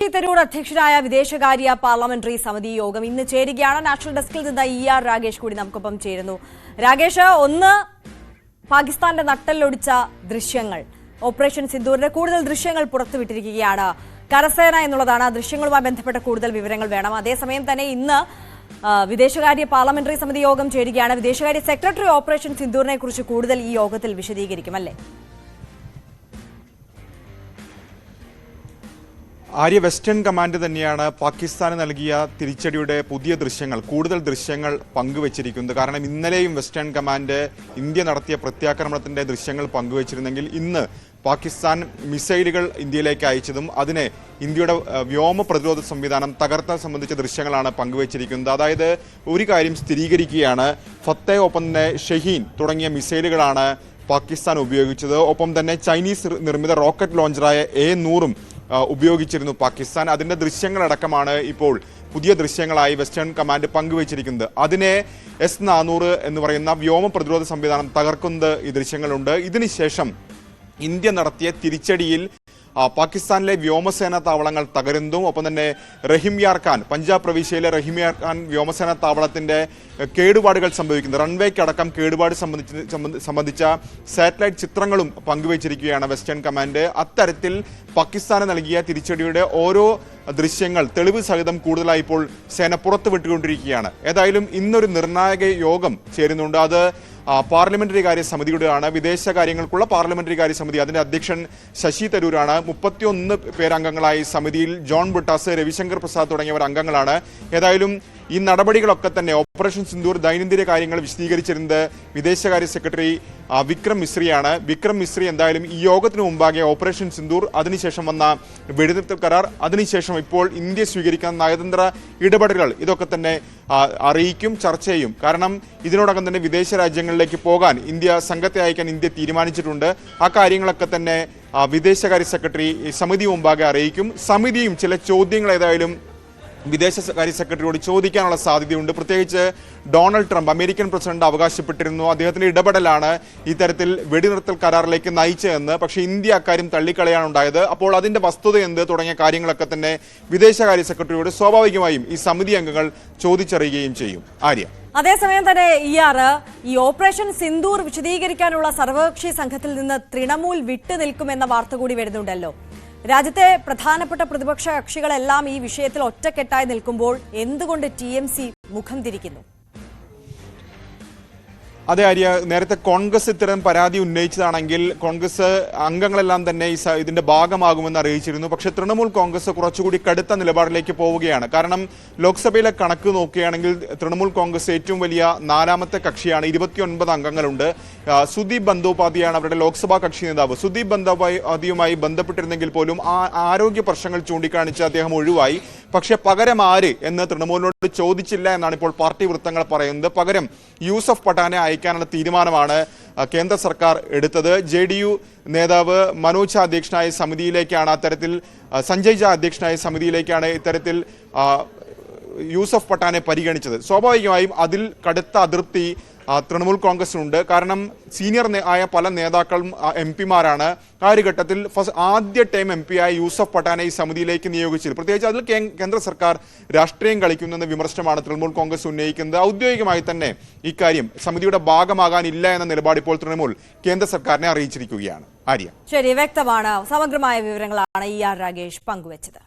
തരൂർ അധ്യക്ഷനായ വിദേശകാര്യ പാർലമെന്ററി സമിതി യോഗം ഇന്ന് ചേരുകയാണ്. നാഷണൽ ഡെസ്കിൽ നിന്ന് ER രാഗേഷ് കൂടി നമുക്കൊപ്പം ചേരുന്നു. രാഗേഷ്, ഒന്ന് പാകിസ്ഥാന്റെ നട്ടെല്ലൊടിച്ച ദൃശ്യങ്ങൾ, ഓപ്പറേഷൻ സിന്ദൂറിന്റെ കൂടുതൽ ദൃശ്യങ്ങൾ പുറത്തുവിട്ടിരിക്കുകയാണ് കരസേന എന്നുള്ളതാണ്. ദൃശ്യങ്ങളുമായി ബന്ധപ്പെട്ട കൂടുതൽ വിവരങ്ങൾ വേണം. അതേസമയം തന്നെ ഇന്ന് വിദേശകാര്യ പാർലമെന്ററി സമിതി യോഗം ചേരുകയാണ്. വിദേശകാര്യ സെക്രട്ടറി ഓപ്പറേഷൻ സിന്ദൂറിനെ കുറിച്ച് കൂടുതൽ ഈ യോഗത്തിൽ വിശദീകരിക്കും, അല്ലേ? ആര്യ, വെസ്റ്റേൺ കമാൻഡ് തന്നെയാണ് പാകിസ്ഥാന് നൽകിയ തിരിച്ചടിയുടെ പുതിയ ദൃശ്യങ്ങൾ, കൂടുതൽ ദൃശ്യങ്ങൾ പങ്കുവച്ചിരിക്കുന്നത്. കാരണം ഇന്നലെയും വെസ്റ്റേൺ കമാൻഡ് ഇന്ത്യ നടത്തിയ പ്രത്യാക്രമണത്തിന്റെ ദൃശ്യങ്ങൾ പങ്കുവച്ചിരുന്നെങ്കിൽ ഇന്ന് പാകിസ്ഥാൻ മിസൈലുകൾ ഇന്ത്യയിലേക്ക് അയച്ചതും അതിനെ ഇന്ത്യയുടെ വ്യോമ പ്രതിരോധ സംവിധാനം തകർത്ത സംബന്ധിച്ച ദൃശ്യങ്ങളാണ് പങ്കുവച്ചിരിക്കുന്നത്. അതായത് ഒരു കാര്യം സ്ഥിരീകരിക്കുകയാണ്, ഫത്തേ, ഒപ്പം തന്നെ ഷഹീൻ തുടങ്ങിയ മിസൈലുകളാണ് പാകിസ്ഥാൻ ഉപയോഗിച്ചത്. ഒപ്പം തന്നെ ചൈനീസ് നിർമ്മിത റോക്കറ്റ് ലോഞ്ചറായ A-100 ഉപയോഗിച്ചിരുന്നു പാകിസ്ഥാൻ. അതിന്റെ ദൃശ്യങ്ങളടക്കമാണ് ഇപ്പോൾ പുതിയ ദൃശ്യങ്ങളായി വെസ്റ്റേൺ കമാൻഡ് പങ്കുവച്ചിരിക്കുന്നത്. അതിനെ S-400 എന്ന് പറയുന്ന വ്യോമ പ്രതിരോധ സംവിധാനം തകർക്കുന്നത് ഈ ദൃശ്യങ്ങളുണ്ട്. ഇതിനുശേഷം ഇന്ത്യ നടത്തിയ തിരിച്ചടിയിൽ പാകിസ്ഥാനിലെ വ്യോമസേനാ താവളങ്ങൾ തകരുന്നതും ഒപ്പം തന്നെ റഹിംയാർ ഖാൻ, പഞ്ചാബ് പ്രവിശ്യയിലെ റഹിംയാർ ഖാൻ വ്യോമസേനാ താവളത്തിന്റെ കേടുപാടുകൾ സംഭവിക്കുന്നത്, റൺവേക്കടക്കം കേടുപാട് സംബന്ധിച്ച സാറ്റലൈറ്റ് ചിത്രങ്ങളും പങ്കുവച്ചിരിക്കുകയാണ് വെസ്റ്റേൺ കമാൻഡ്. അത്തരത്തിൽ പാകിസ്ഥാന് നൽകിയ തിരിച്ചടിയുടെ ഓരോ ദൃശ്യങ്ങൾ തെളിവ് സഹിതം കൂടുതലായി ഇപ്പോൾ സേന പുറത്തുവിട്ടുകൊണ്ടിരിക്കുകയാണ്. ഏതായാലും ഇന്നൊരു നിർണായക യോഗം ചേരുന്നുണ്ട്. അത് പാർലമെന്ററി കാര്യ സമിതിയുടെയാണ്, വിദേശകാര്യങ്ങൾക്കുള്ള പാർലമെന്ററി കാര്യ സമിതി. അതിന്റെ അധ്യക്ഷൻ ശശി തരൂരാണ്. 31 പേരംഗങ്ങളായി സമിതിയിൽ ജോൺ ബുട്ടാസ്, രവിശങ്കർ പ്രസാദ് തുടങ്ങിയവർ അംഗങ്ങളാണ്. ഏതായാലും ഈ നടപടികളൊക്കെ തന്നെ ഓപ്പറേഷൻ സിന്ദൂർ ദൈനംദിന കാര്യങ്ങൾ വിശദീകരിച്ചിരുന്നത് വിദേശകാര്യ സെക്രട്ടറി വിക്രം മിശ്രിയാണ്. വിക്രം മിശ്രി എന്തായാലും ഈ യോഗത്തിന് മുമ്പാകെ ഓപ്പറേഷൻ സിന്ദൂർ, അതിനുശേഷം വന്ന വെടിനിർത്തൽ കരാർ, അതിനുശേഷം ഇപ്പോൾ ഇന്ത്യ സ്വീകരിക്കുന്ന നയതന്ത്ര ഇടപെടലുകൾ, ഇതൊക്കെ തന്നെ അറിയിക്കും, ചർച്ച ചെയ്യും. കാരണം ഇതിനോടകം തന്നെ വിദേശ രാജ്യങ്ങളിലേക്ക് പോകാൻ സംഘത്തെ അയക്കാൻ ഇന്ത്യ തീരുമാനിച്ചിട്ടുണ്ട്. ആ കാര്യങ്ങളൊക്കെ തന്നെ വിദേശകാര്യ സെക്രട്ടറി സമിതി മുമ്പാകെ അറിയിക്കും. സമിതിയും ചില ചോദ്യങ്ങൾ ഏതായാലും വിദേശകാര്യ സെക്രട്ടറിയോട് ചോദിക്കാനുള്ള സാധ്യതയുണ്ട്. പ്രത്യേകിച്ച് ഡൊണാൾഡ് ട്രംപ്, അമേരിക്കൻ പ്രസിഡന്റ്, അവകാശപ്പെട്ടിരുന്നു അദ്ദേഹത്തിന്റെ ഇടപെടലാണ് ഇത്തരത്തിൽ വെടിനിർത്തൽ കരാറിലേക്ക് നയിച്ചതെന്ന്. പക്ഷേ ഇന്ത്യ അക്കാര്യം തള്ളിക്കളയാണ് ഉണ്ടായത്. അപ്പോൾ അതിന്റെ വസ്തുത എന്ത് തുടങ്ങിയ കാര്യങ്ങളൊക്കെ തന്നെ വിദേശകാര്യ സെക്രട്ടറിയോട് സ്വാഭാവികമായും ഈ സമിതി അംഗങ്ങൾ ചോദിച്ചറിയുകയും ചെയ്യും. ആര്യ, അതേസമയം തന്നെ ഈ ഓപ്പറേഷൻ സിന്ദൂർ വിശദീകരിക്കാനുള്ള സർവകക്ഷി സംഘത്തിൽ നിന്ന് തൃണമൂൽ വിട്ടുനിൽക്കുമെന്ന വാർത്ത കൂടി വരുന്നുണ്ടല്ലോ. രാജ്യത്തെ പ്രധാനപ്പെട്ട പ്രതിപക്ഷ കക്ഷികളെല്ലാം ഈ വിഷയത്തിൽ ഒറ്റക്കെട്ടായി നിൽക്കുമ്പോൾ എന്തുകൊണ്ട് TMC മുഖം തിരിക്കുന്നു? അതെ ആര്യ, നേരത്തെ കോൺഗ്രസ് ഇത്തരം പരാതി ഉന്നയിച്ചതാണെങ്കിൽ കോൺഗ്രസ് അംഗങ്ങളെല്ലാം തന്നെ ഇതിന്റെ ഭാഗമാകുമെന്ന് അറിയിച്ചിരുന്നു. പക്ഷേ തൃണമൂൽ കോൺഗ്രസ് കുറച്ചുകൂടി കടുത്ത നിലപാടിലേക്ക് പോവുകയാണ്. കാരണം ലോക്സഭയിലെ കണക്ക് നോക്കുകയാണെങ്കിൽ തൃണമൂൽ കോൺഗ്രസ് ഏറ്റവും വലിയ 4ാമത്തെ കക്ഷിയാണ്. 29 അംഗങ്ങളുണ്ട്. സുദീപ് ബന്ദോപാധ്യായാണ് അവരുടെ ലോക്സഭാ കക്ഷി നേതാവ്. സുദീപ് ബന്ദോപാധ്യയുമായി ബന്ധപ്പെട്ടിരുന്നെങ്കിൽ പോലും ആരോഗ്യ പ്രശ്നങ്ങൾ ചൂണ്ടിക്കാണിച്ച് അദ്ദേഹം ഒഴിവായി. പക്ഷെ പകരം ആര് എന്ന് തൃണമൂലിനോട് ചോദിച്ചില്ല എന്നാണ് ഇപ്പോൾ പാർട്ടി വൃത്തങ്ങൾ പറയുന്നത്. പകരം യൂസഫ് പഠാനെ അയക്കാനുള്ള തീരുമാനമാണ് കേന്ദ്ര സർക്കാർ എടുത്തത്. JDU നേതാവ് മനോജ് ഝാ അധ്യക്ഷനായ സമിതിയിലേക്കാണ് അത്തരത്തിൽ, സഞ്ജയ് ഝാ അധ്യക്ഷനായ സമിതിയിലേക്കാണ് ഇത്തരത്തിൽ യൂസഫ് പഠാനെ പരിഗണിച്ചത്. സ്വാഭാവികമായും അതിൽ കടുത്ത അതൃപ്തി തൃണമൂൽ കോൺഗ്രസിനുണ്ട്. കാരണം സീനിയർ ആയ പല നേതാക്കളും MP-മാരാണ്. ആ ഒരു ഘട്ടത്തിൽ ആദ്യ ടൈം MP ആയ യൂസഫ് പഠാനെ ഈ സമിതിയിലേക്ക് നിയോഗിച്ചത്. പ്രത്യേകിച്ച് അതിൽ കേന്ദ്ര സർക്കാർ രാഷ്ട്രീയം കളിക്കുന്നെന്ന വിമർശനമാണ് തൃണമൂൽ കോൺഗ്രസ് ഉന്നയിക്കുന്നത്. ഔദ്യോഗികമായി തന്നെ ഇക്കാര്യം സമിതിയുടെ ഭാഗമാകാനില്ല എന്ന നിലപാട് ഇപ്പോൾ തൃണമൂൽ കേന്ദ്ര സർക്കാരിനെ അറിയിച്ചിരിക്കുകയാണ്. ആര്യ, ശരി, വ്യക്തമാണ്. സമഗ്രമായ വിവരങ്ങളാണ് ER രാഗേഷ് പങ്കുവച്ചത്.